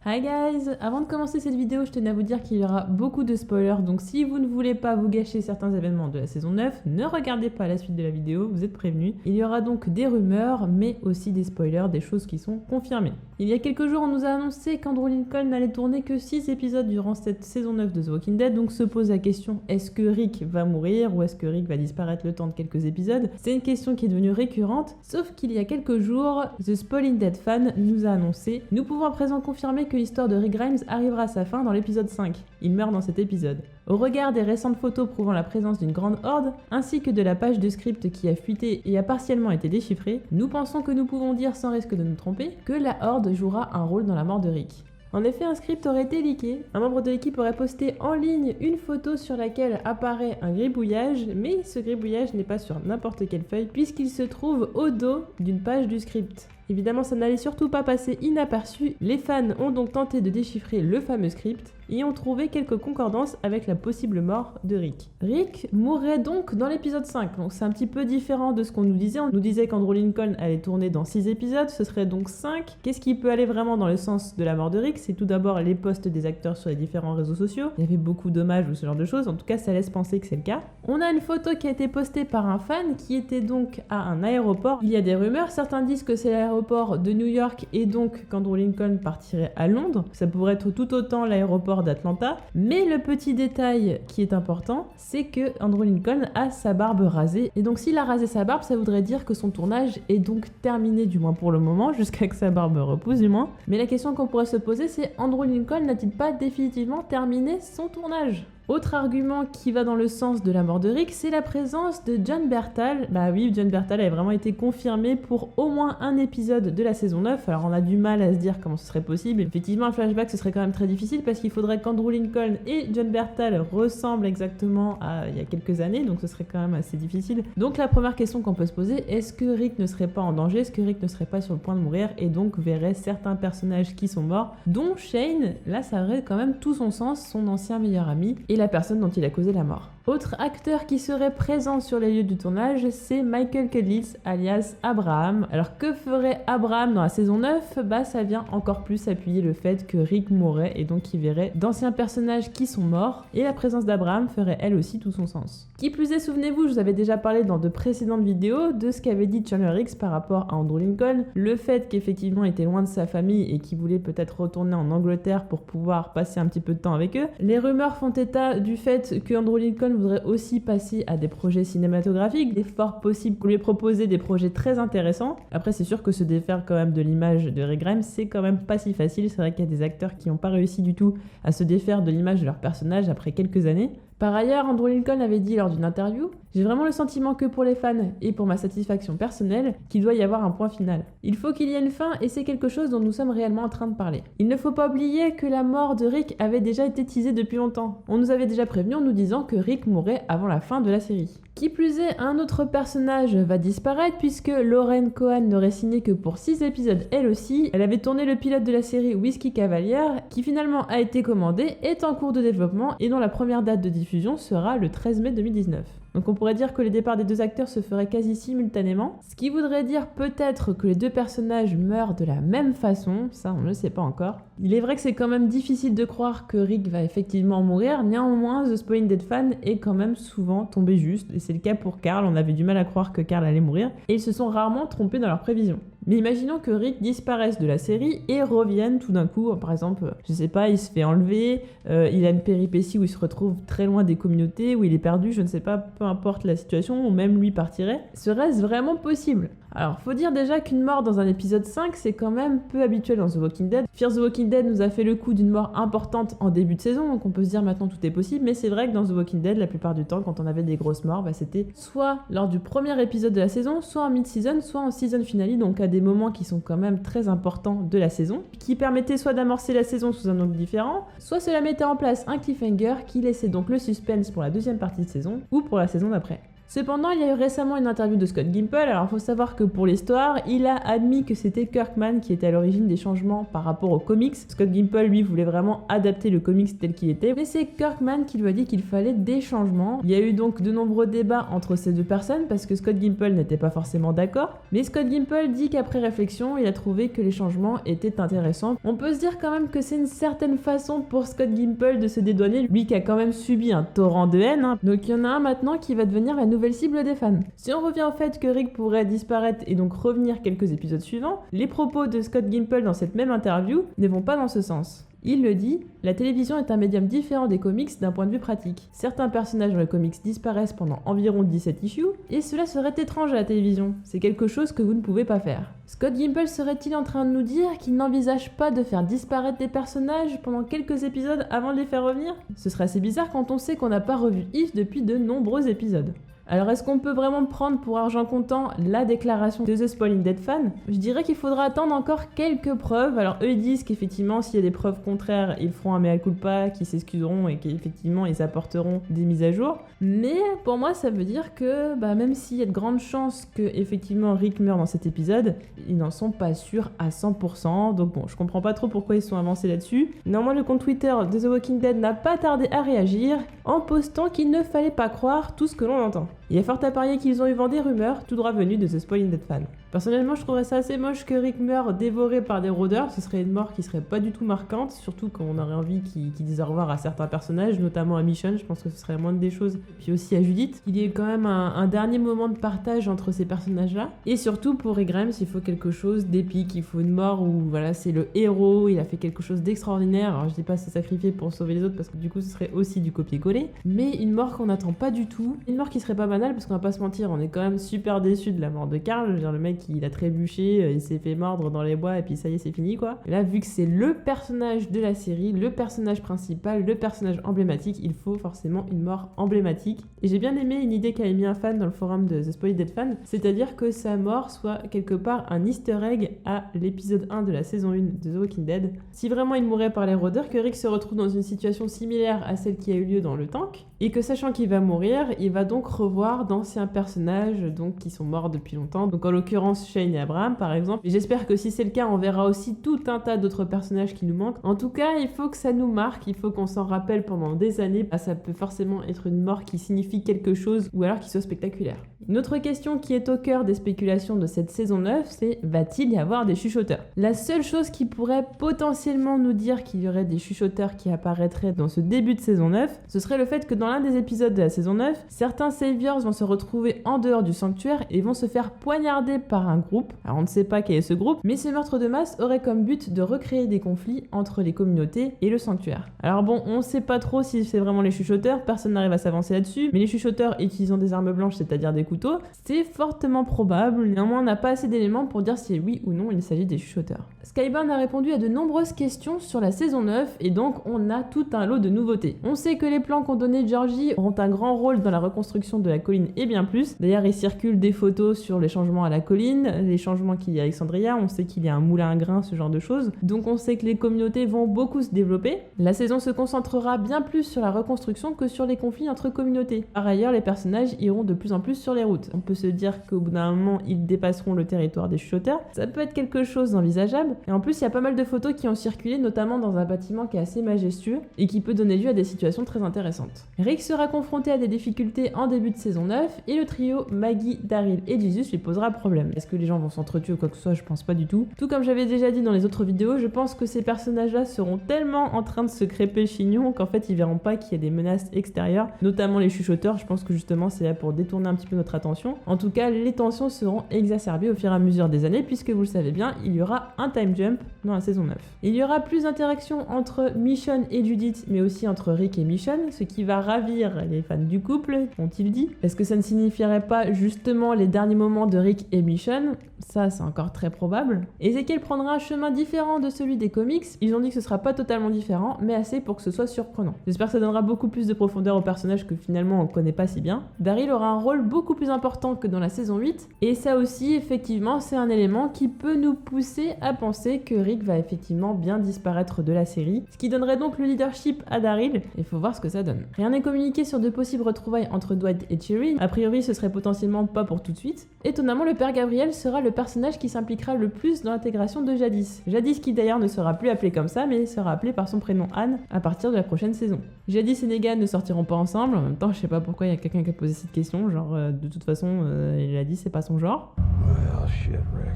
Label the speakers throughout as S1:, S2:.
S1: Hi guys! Avant de commencer cette vidéo, je tenais à vous dire qu'il y aura beaucoup de spoilers, donc si vous ne voulez pas vous gâcher certains événements de la saison 9, ne regardez pas la suite de la vidéo, vous êtes prévenus. Il y aura donc des rumeurs, mais aussi des spoilers, des choses qui sont confirmées. Il y a quelques jours, on nous a annoncé qu'Andrew Lincoln n'allait tourner que 6 épisodes durant cette saison 9 de The Walking Dead, donc se pose la question, est-ce que Rick va mourir ou est-ce que Rick va disparaître le temps de quelques épisodes? C'est une question qui est devenue récurrente, sauf qu'il y a quelques jours, The Spoiling Dead fan nous a annoncé: nous pouvons à présent confirmer que l'histoire de Rick Grimes arrivera à sa fin dans l'épisode 5. Il meurt dans cet épisode. Au regard des récentes photos prouvant la présence d'une grande horde, ainsi que de la page de script qui a fuité et a partiellement été déchiffrée, nous pensons que nous pouvons dire sans risque de nous tromper que la horde jouera un rôle dans la mort de Rick. En effet, un script aurait été leaké, un membre de l'équipe aurait posté en ligne une photo sur laquelle apparaît un gribouillage, mais ce gribouillage n'est pas sur n'importe quelle feuille puisqu'il se trouve au dos d'une page du script. Évidemment, ça n'allait surtout pas passer inaperçu, les fans ont donc tenté de déchiffrer le fameux script et ont trouvé quelques concordances avec la possible mort de Rick. Rick mourrait donc dans l'épisode 5, donc c'est un petit peu différent de ce qu'on nous disait. On nous disait qu'Andrew Lincoln allait tourner dans 6 épisodes, ce serait donc 5. Qu'est-ce qui peut aller vraiment dans le sens de la mort de Rick? C'est tout d'abord les posts des acteurs sur les différents réseaux sociaux. Il y avait beaucoup d'hommages ou ce genre de choses, en tout cas ça laisse penser que c'est le cas. On a une photo qui a été postée par un fan qui était donc à un aéroport. Il y a des rumeurs, certains disent que c'est l'aéroport de New York et donc qu'Andrew Lincoln partirait à Londres. Ça pourrait être tout autant l'aéroport d'Atlanta, mais le petit détail qui est important, c'est que Andrew Lincoln a sa barbe rasée, et donc s'il a rasé sa barbe, ça voudrait dire que son tournage est donc terminé, du moins pour le moment, jusqu'à que sa barbe repousse du moins. Mais la question qu'on pourrait se poser, c'est: Andrew Lincoln n'a-t-il pas définitivement terminé son tournage? Autre argument qui va dans le sens de la mort de Rick, c'est la présence de Jon Bernthal. Bah oui, Jon Bernthal a vraiment été confirmé pour au moins un épisode de la saison 9. Alors on a du mal à se dire comment ce serait possible. Effectivement, un flashback, ce serait quand même très difficile parce qu'il faudrait qu'Andrew Lincoln et Jon Bernthal ressemblent exactement à il y a quelques années, donc ce serait quand même assez difficile. Donc la première question qu'on peut se poser, est-ce que Rick ne serait pas en danger? Est-ce que Rick ne serait pas sur le point de mourir et donc verrait certains personnages qui sont morts, dont Shane? Là, ça aurait quand même tout son sens, son ancien meilleur ami et la personne dont il a causé la mort. Autre acteur qui serait présent sur les lieux du tournage, c'est Michael Kedlitz, alias Abraham. Alors que ferait Abraham dans la saison 9? Bah ça vient encore plus appuyer le fait que Rick mourrait et donc il verrait d'anciens personnages qui sont morts, et la présence d'Abraham ferait elle aussi tout son sens. Qui plus est, souvenez-vous, je vous avais déjà parlé dans de précédentes vidéos de ce qu'avait dit Chandler Hicks par rapport à Andrew Lincoln, le fait qu'effectivement il était loin de sa famille et qu'il voulait peut-être retourner en Angleterre pour pouvoir passer un petit peu de temps avec eux. Les rumeurs font état du fait que Andrew Lincoln voudrait aussi passer à des projets cinématographiques. Il est fort possible qu'on lui ait proposé des projets très intéressants. Après, c'est sûr que se défaire quand même de l'image de Rick Grimes, c'est quand même pas si facile. C'est vrai qu'il y a des acteurs qui n'ont pas réussi du tout à se défaire de l'image de leur personnage après quelques années. Par ailleurs, Andrew Lincoln avait dit lors d'une interview: j'ai vraiment le sentiment que pour les fans et pour ma satisfaction personnelle, qu'il doit y avoir un point final. Il faut qu'il y ait une fin et c'est quelque chose dont nous sommes réellement en train de parler. Il ne faut pas oublier que la mort de Rick avait déjà été teasée depuis longtemps. On nous avait déjà prévenu en nous disant que Rick mourrait avant la fin de la série. Qui plus est, un autre personnage va disparaître puisque Lauren Cohan n'aurait signé que pour 6 épisodes elle aussi. Elle avait tourné le pilote de la série Whiskey Cavalier qui finalement a été commandé, est en cours de développement et dont la première date de diffusion sera le 13 mai 2019. Donc on pourrait dire que les départs des deux acteurs se feraient quasi simultanément, ce qui voudrait dire peut-être que les deux personnages meurent de la même façon, ça on ne le sait pas encore. Il est vrai que c'est quand même difficile de croire que Rick va effectivement mourir, néanmoins The Spoiling Dead fan est quand même souvent tombé juste, et c'est le cas pour Carl, on avait du mal à croire que Carl allait mourir, et ils se sont rarement trompés dans leurs prévisions. Mais imaginons que Rick disparaisse de la série et revienne tout d'un coup, par exemple, je sais pas, il se fait enlever, il a une péripétie où il se retrouve très loin des communautés, où il est perdu, je ne sais pas, peu importe la situation, ou même lui partirait. Serait-ce vraiment possible? Alors, faut dire déjà qu'une mort dans un épisode 5, c'est quand même peu habituel dans The Walking Dead. Fear the Walking Dead nous a fait le coup d'une mort importante en début de saison, donc on peut se dire maintenant tout est possible, mais c'est vrai que dans The Walking Dead, la plupart du temps, quand on avait des grosses morts, bah, c'était soit lors du premier épisode de la saison, soit en mid-season, soit en season finale, donc à des moments qui sont quand même très importants de la saison, qui permettaient soit d'amorcer la saison sous un angle différent, soit cela mettait en place un cliffhanger qui laissait donc le suspense pour la deuxième partie de saison, ou pour la saison d'après. Cependant, il y a eu récemment une interview de Scott Gimple. Alors faut savoir que pour l'histoire, il a admis que c'était Kirkman qui était à l'origine des changements par rapport aux comics. Scott Gimple, lui, voulait vraiment adapter le comics tel qu'il était, mais c'est Kirkman qui lui a dit qu'il fallait des changements. Il y a eu donc de nombreux débats entre ces deux personnes parce que Scott Gimple n'était pas forcément d'accord, mais Scott Gimple dit qu'après réflexion, il a trouvé que les changements étaient intéressants. On peut se dire quand même que c'est une certaine façon pour Scott Gimple de se dédouaner, lui qui a quand même subi un torrent de haine, hein. Donc il y en a un maintenant qui va devenir la nouvelle cible des fans. Si on revient au fait que Rick pourrait disparaître et donc revenir quelques épisodes suivants, les propos de Scott Gimple dans cette même interview ne vont pas dans ce sens. Il le dit, la télévision est un médium différent des comics d'un point de vue pratique. Certains personnages dans les comics disparaissent pendant environ 17 issues, et cela serait étrange à la télévision. C'est quelque chose que vous ne pouvez pas faire. Scott Gimple serait-il en train de nous dire qu'il n'envisage pas de faire disparaître des personnages pendant quelques épisodes avant de les faire revenir? Ce serait assez bizarre quand on sait qu'on n'a pas revu If depuis de nombreux épisodes. Alors est-ce qu'on peut vraiment prendre pour argent comptant la déclaration de The Spoiling Dead fan? Je dirais qu'il faudra attendre encore quelques preuves. Alors eux ils disent qu'effectivement s'il y a des preuves contraires, ils feront un mea culpa, qu'ils s'excuseront et qu'effectivement ils apporteront des mises à jour. Mais pour moi ça veut dire que même s'il y a de grandes chances que effectivement Rick meure dans cet épisode, ils n'en sont pas sûrs à 100%. Donc bon, je comprends pas trop pourquoi ils sont avancés là-dessus. Néanmoins le compte Twitter de The Walking Dead n'a pas tardé à réagir en postant qu'il ne fallait pas croire tout ce que l'on entend. Il y a fort à parier qu'ils ont eu vent des rumeurs, tout droit venues de The Spoiling Dead fan. Personnellement, je trouverais ça assez moche que Rick meure dévoré par des rôdeurs. Ce serait une mort qui serait pas du tout marquante, surtout quand on aurait envie qu'ils disent au revoir à certains personnages, notamment à Michonne. Je pense que ce serait la moindre des choses. Puis aussi à Judith. Il y a eu quand même un dernier moment de partage entre ces personnages-là. Et surtout pour Rick Grimes, il faut quelque chose d'épique. Il faut une mort où voilà, c'est le héros, il a fait quelque chose d'extraordinaire. Alors je dis pas se sacrifier pour sauver les autres parce que du coup ce serait aussi du copier-coller. Mais une mort qu'on n'attend pas du tout. Une mort qui serait pas banale parce qu'on va pas se mentir, on est quand même super déçus de la mort de Carl. Je veux dire, le mec il a trébuché, il s'est fait mordre dans les bois et puis ça y est c'est fini quoi. Et là vu que c'est le personnage de la série, le personnage principal, le personnage emblématique, il faut forcément une mort emblématique. Et j'ai bien aimé une idée qu'avait mis un fan dans le forum de The Spoiling Dead fan, c'est-à-dire que sa mort soit quelque part un easter egg à l'épisode 1 de la saison 1 de The Walking Dead. Si vraiment il mourait par les rôdeurs, que Rick se retrouve dans une situation similaire à celle qui a eu lieu dans le tank, et que sachant qu'il va mourir, il va donc revoir d'anciens personnages donc qui sont morts depuis longtemps, donc en l'occurrence Shane et Abraham par exemple. Et j'espère que si c'est le cas, on verra aussi tout un tas d'autres personnages qui nous manquent. En tout cas, il faut que ça nous marque, il faut qu'on s'en rappelle pendant des années. Ça peut forcément être une mort qui signifie quelque chose ou alors qui soit spectaculaire. Une autre question qui est au cœur des spéculations de cette saison 9, c'est va-t-il y avoir des chuchoteurs? La seule chose qui pourrait potentiellement nous dire qu'il y aurait des chuchoteurs qui apparaîtraient dans ce début de saison 9, ce serait le fait que dans l'un des épisodes de la saison 9, certains Saviors vont se retrouver en dehors du sanctuaire et vont se faire poignarder par un groupe. Alors on ne sait pas quel est ce groupe, mais ce meurtre de masse aurait comme but de recréer des conflits entre les communautés et le sanctuaire. Alors bon, on sait pas trop si c'est vraiment les chuchoteurs, personne n'arrive à s'avancer là-dessus, mais les chuchoteurs utilisant des armes blanches, c'est-à-dire des couteaux, c'est fortement probable. Néanmoins, on n'a pas assez d'éléments pour dire si oui ou non il s'agit des chuchoteurs. Skybound a répondu à de nombreuses questions sur la saison 9 et donc on a tout un lot de nouveautés. On sait que les plans qu'ont donné Georgie auront un grand rôle dans la reconstruction de la colline et bien plus. D'ailleurs, il circule des photos sur les changements à la colline, les changements qu'il y a à Alexandria, on sait qu'il y a un moulin à grains, ce genre de choses. Donc on sait que les communautés vont beaucoup se développer. La saison se concentrera bien plus sur la reconstruction que sur les conflits entre communautés. Par ailleurs, les personnages iront de plus en plus sur les routes. On peut se dire qu'au bout d'un moment, ils dépasseront le territoire des chuchoteurs. Ça peut être quelque chose d'envisageable. Et en plus, il y a pas mal de photos qui ont circulé, notamment dans un bâtiment qui est assez majestueux et qui peut donner lieu à des situations très intéressantes. Rick sera confronté à des difficultés en début de saison 9 et le trio Maggie, Daryl et Jesus lui posera problème. Est-ce que les gens vont s'entretuer ou quoi que ce soit? Je pense pas du tout. Tout comme j'avais déjà dit dans les autres vidéos, je pense que ces personnages-là seront tellement en train de se crêper le chignon qu'en fait ils verront pas qu'il y a des menaces extérieures, notamment les chuchoteurs. Je pense que justement c'est là pour détourner un petit peu notre attention. En tout cas, les tensions seront exacerbées au fur et à mesure des années puisque vous le savez bien, il y aura un time jump dans la saison 9. Il y aura plus d'interactions entre Michonne et Judith, mais aussi entre Rick et Michonne, ce qui va ravir les fans du couple, ont-ils dit. Est-ce que ça ne signifierait pas justement les derniers moments de Rick et Michonne? Ça, c'est encore très probable. Ezekiel prendra un chemin différent de celui des comics. Ils ont dit que ce sera pas totalement différent, mais assez pour que ce soit surprenant. J'espère que ça donnera beaucoup plus de profondeur au personnage que finalement on connaît pas si bien. Daryl aura un rôle beaucoup plus important que dans la saison 8, et ça aussi, effectivement, c'est un élément qui peut nous pousser à penser que Rick va effectivement bien disparaître de la série, ce qui donnerait donc le leadership à Daryl. Il faut voir ce que ça donne. Rien n'est communiqué sur de possibles retrouvailles entre Dwight et Cherry. A priori, ce serait potentiellement pas pour tout de suite. Étonnamment, le père Gabriel sera le personnage qui s'impliquera le plus dans l'intégration de Jadis. Jadis qui d'ailleurs ne sera plus appelé comme ça, mais sera appelé par son prénom Anne à partir de la prochaine saison. Jadis et Negan ne sortiront pas ensemble. En même temps, je sais pas pourquoi il y a quelqu'un qui a posé cette question. Genre, de toute façon, il a dit c'est pas son genre.
S2: Well, shit, Rick.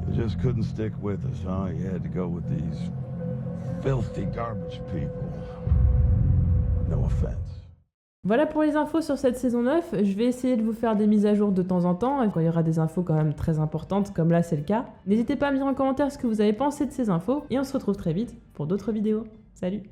S2: You just couldn't stick with us, huh? You had to go with these filthy garbage people. No offense.
S1: Voilà pour les infos sur cette saison 9, je vais essayer de vous faire des mises à jour de temps en temps, quand il y aura des infos quand même très importantes, comme là c'est le cas. N'hésitez pas à me dire en commentaire ce que vous avez pensé de ces infos, et on se retrouve très vite pour d'autres vidéos. Salut!